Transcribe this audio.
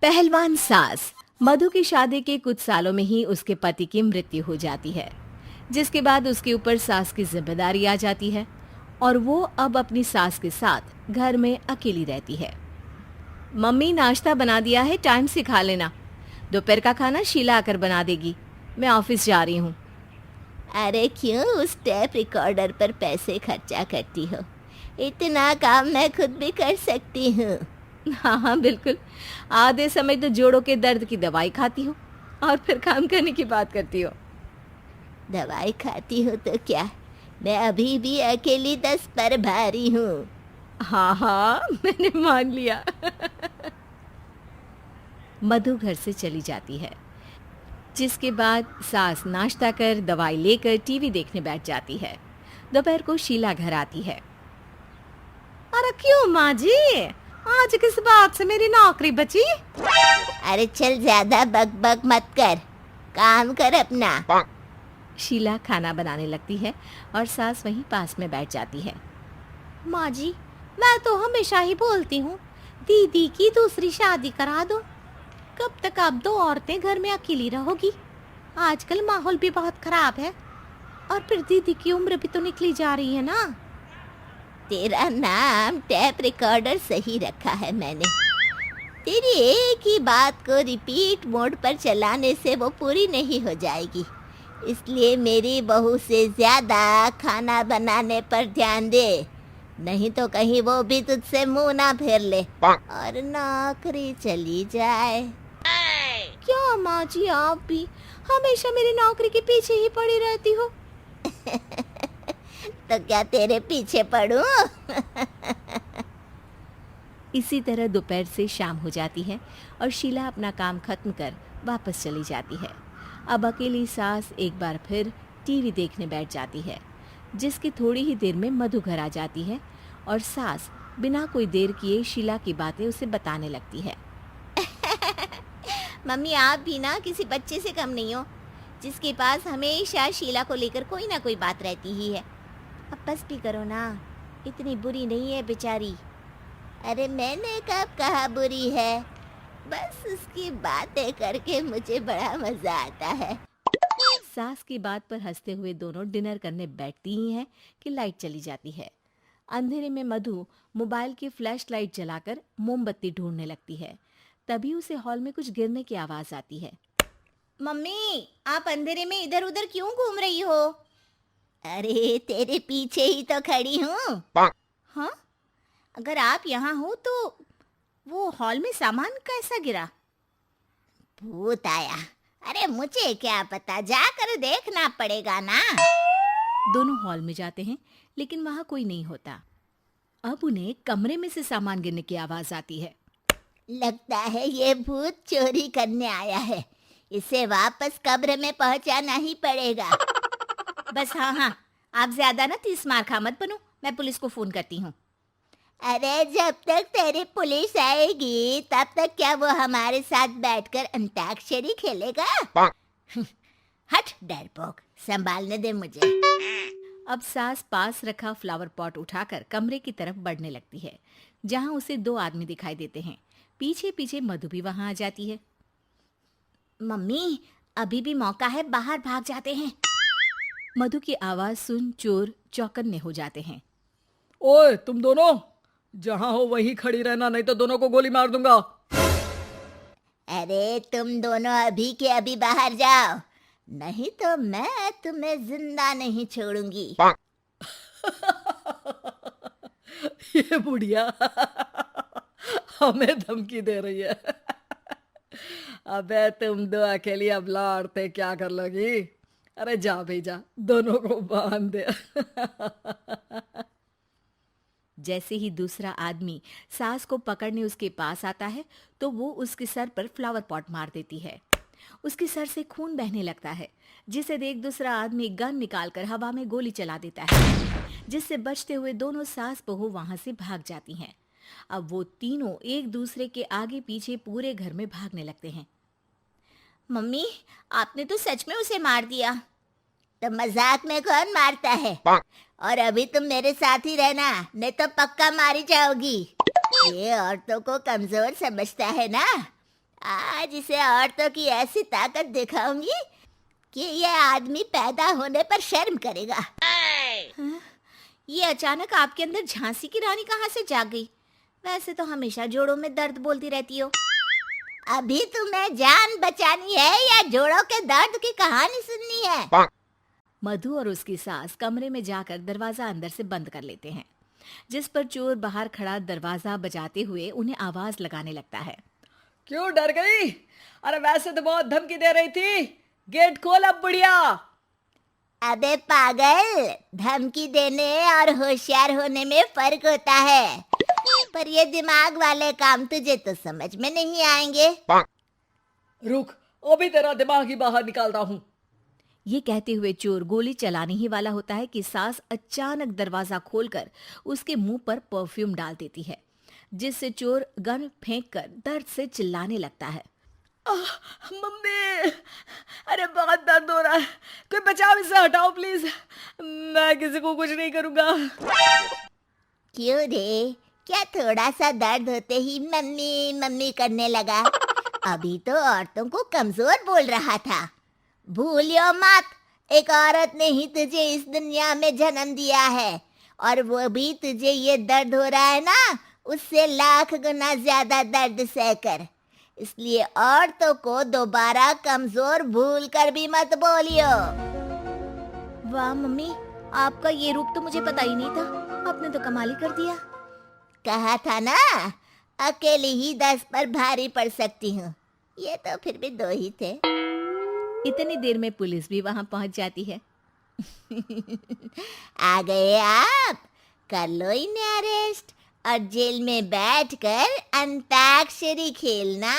पहलवान सास। मधु की शादी के कुछ सालों में ही उसके पति की मृत्यु हो जाती है, जिसके बाद उसके ऊपर सास की जिम्मेदारी आ जाती है और वो अब अपनी सास के साथ घर में अकेली रहती है। मम्मी, नाश्ता बना दिया है, टाइम से खा लेना। दोपहर का खाना शीला आकर बना देगी। मैं ऑफिस जा रही हूँ। अरे क्यों उस टेप रिकॉर्डर पर पैसे खर्चा करती हो? इतना काम मैं खुद भी कर सकती हूँ। हाँ हाँ बिल्कुल। आधे समय तो जोड़ों के दर्द की दवाई खाती हूँ और फिर काम करने की बात करती हो। दवाई खाती हो तो क्या, मैं अभी भी अकेली 10 पर भारी हूँ। हाँ हाँ मैंने मान लिया। मधु घर से चली जाती है, जिसके बाद सास नाश्ता कर दवाई लेकर टीवी देखने बैठ जाती है। दोपहर को शीला घर आती है। अरे क्यों माँ जी, आज किस बात से मेरी नौकरी बची? अरे चल, ज्यादा बक मत कर, काम कर अपना। शीला खाना बनाने लगती है और सास वहीं पास में बैठ जाती है। माँ जी, मैं तो हमेशा ही बोलती हूँ, दीदी की दूसरी शादी करा दो। कब तक आप दो औरतें घर में अकेली रहोगी? आजकल माहौल भी बहुत खराब है और फिर दीदी की उम्र भी तो निकली जा रही है ना। तेरा नाम टेप रिकॉर्डर सही रखा है मैंने। तेरी एक ही बात को रिपीट मोड पर चलाने से वो पूरी नहीं हो जाएगी, इसलिए मेरी बहू से ज्यादा खाना बनाने पर ध्यान दे, नहीं तो कहीं वो भी तुझसे मुंह ना फेर ले और नौकरी चली जाए। क्या माँ जी, आप भी हमेशा मेरी नौकरी के पीछे ही पड़ी रहती हो? तो क्या तेरे पीछे पड़ूं? इसी तरह दोपहर से शाम हो जाती है और शीला अपना काम खत्म कर वापस चली जाती है। अब अकेली सास एक बार फिर टीवी देखने बैठ जाती है, जिसकी थोड़ी ही देर में मधु घर आ जाती है और सास बिना कोई देर किए शीला की बातें उसे बताने लगती है। मम्मी, आप भी ना किसी बच्चे से कम नहीं हो, जिसके पास हमेशा शीला को लेकर कोई ना कोई बात रहती ही है। अब बस भी करो ना, इतनी बुरी नहीं है बेचारी। अरे मैंने कब कहा बुरी है, बस उसकी बातें करके मुझे बड़ा मजा आता है। सास की बात पर हंसते हुए दोनों डिनर करने बैठती ही हैं कि लाइट चली जाती है। अंधेरे में मधु मोबाइल की फ्लैश लाइट जलाकर मोमबत्ती ढूंढने लगती है। तभी उसे हॉल में कुछ गिरने की आवाज आती है। मम्मी, आप अंधेरे में इधर उधर क्यों घूम रही हो? अरे तेरे पीछे ही तो खड़ी हूँ। हाँ, अगर आप यहाँ हो तो वो हॉल में सामान कैसा गिरा? भूत आया। अरे मुझे क्या पता, जाकर देखना पड़ेगा ना। दोनों हॉल में जाते हैं, लेकिन वहां कोई नहीं होता। अब उन्हें कमरे में से सामान गिरने की आवाज आती है। लगता है ये भूत चोरी करने आया है, इसे वापस कब्र में पहुंचाना ही पड़ेगा। बस हाँ, आप ज्यादा ना 30 मार खा मत बनो, मैं पुलिस को फोन करती हूँ। अरे जब तक तेरी पुलिस आएगी तब तक क्या वो हमारे साथ बैठकर अंताक्षरी खेलेगा? हट डरपोक, संभालने दे मुझे। अब सास पास रखा फ्लावर पॉट उठाकर कमरे की तरफ बढ़ने लगती है, जहां उसे 2 आदमी दिखाई देते हैं। पीछे पीछे मधु भी वहां आ जाती है। मम्मी, अभी भी मौका है, बाहर भाग जाते हैं। मधु की आवाज सुन चोर चौकन्ने हो जाते हैं। ओए तुम दोनों, जहां हो वहीं खड़ी रहना, नहीं तो दोनों को गोली मार दूंगा। अरे तुम दोनों अभी के अभी बाहर जाओ, नहीं तो मैं तुम्हें जिंदा नहीं छोड़ूंगी। ये बुढ़िया हमें धमकी दे रही है। अबे तुम दो अकेली अब लड़ते क्या कर लोगी? अरे जा भेजा, दोनों को बांध दे। जैसे ही दूसरा आदमी सास को पकड़ने उसके पास आता है, तो वो उसके सर पर फ्लावर पॉट मार देती है। उसके सर से खून बहने लगता है, जिसे देख दूसरा आदमी गन निकालकर हवा में गोली चला देता है, जिससे बचते हुए दोनों सास बहू वहां से भाग जाती हैं। अब वो तीनों एक दूसरे के आगे पीछे पूरे घर में भागने लगते हैं। मम्मी, आपने तो सच में उसे मार दिया। तो मजाक में कौन मारता है? और अभी तुम मेरे साथ ही रहना, नहीं तो पक्का मारी जाओगी। ये औरतों को कमजोर समझता है ना। आज इसे औरतों की ऐसी ताकत दिखाऊंगी कि ये आदमी पैदा होने पर शर्म करेगा। ये अचानक आपके अंदर झांसी की रानी कहाँ से जाग गई? वैसे तो हमेशा जोड़ों में दर्द बोलती रहती हो। अभी तुम्हें जान बचानी है या जोड़ों के दर्द की कहानी सुननी है? मधु और उसकी सास कमरे में जाकर दरवाजा अंदर से बंद कर लेते हैं, जिस पर चोर बाहर खड़ा दरवाजा बजाते हुए उन्हें आवाज लगाने लगता है। क्यों डर गई? अरे वैसे तो बहुत धमकी दे रही थी। गेट खोल अब बुढ़िया। अबे पागल, धमकी देने और होशियार होने में फर्क होता है, पर ये दिमाग वाले काम तुझे तो समझ में नहीं आएंगे। रुक, अभी तेरा दिमाग ही बाहर निकालता हूँ। ये कहते हुए चोर गोली चलाने ही वाला होता है कि सास अचानक दरवाजा खोलकर उसके मुंह पर परफ्यूम डाल देती है, जिससे चोर गन फेंककर दर्द से चिल्लाने लगता है। मम्मी, अरे बहुत दर्द हो रहा है, कोई बचाओ, इसे हटाओ प्लीज। मैं किसी को कुछ नहीं करूंगा। क्यों रे, क्या थोड़ा सा दर्द होते ही मम्मी मम्मी करने लगा? अभी तो औरतों को कमजोर बोल रहा था। भूलियो मत, एक औरत ने ही तुझे इस दुनिया में जन्म दिया है, और वो भी तुझे ये दर्द हो रहा है ना, उससे लाख गुना ज्यादा दर्द सहकर। इसलिए औरतों को दोबारा कमजोर भूल कर भी मत बोलियो। वाह मम्मी, आपका ये रूप तो मुझे पता ही नहीं था। आपने तो कमाल ही कर दिया। कहा था ना, अकेली ही 10 पर भारी पड़ सकती हूँ। ये तो फिर भी 2 ही थे। इतनी देर में पुलिस भी वहां पहुंच जाती है। आ गए आप, कर लो इन्हें अरेस्ट और जेल में बैठकर अंताक्षरी खेलना।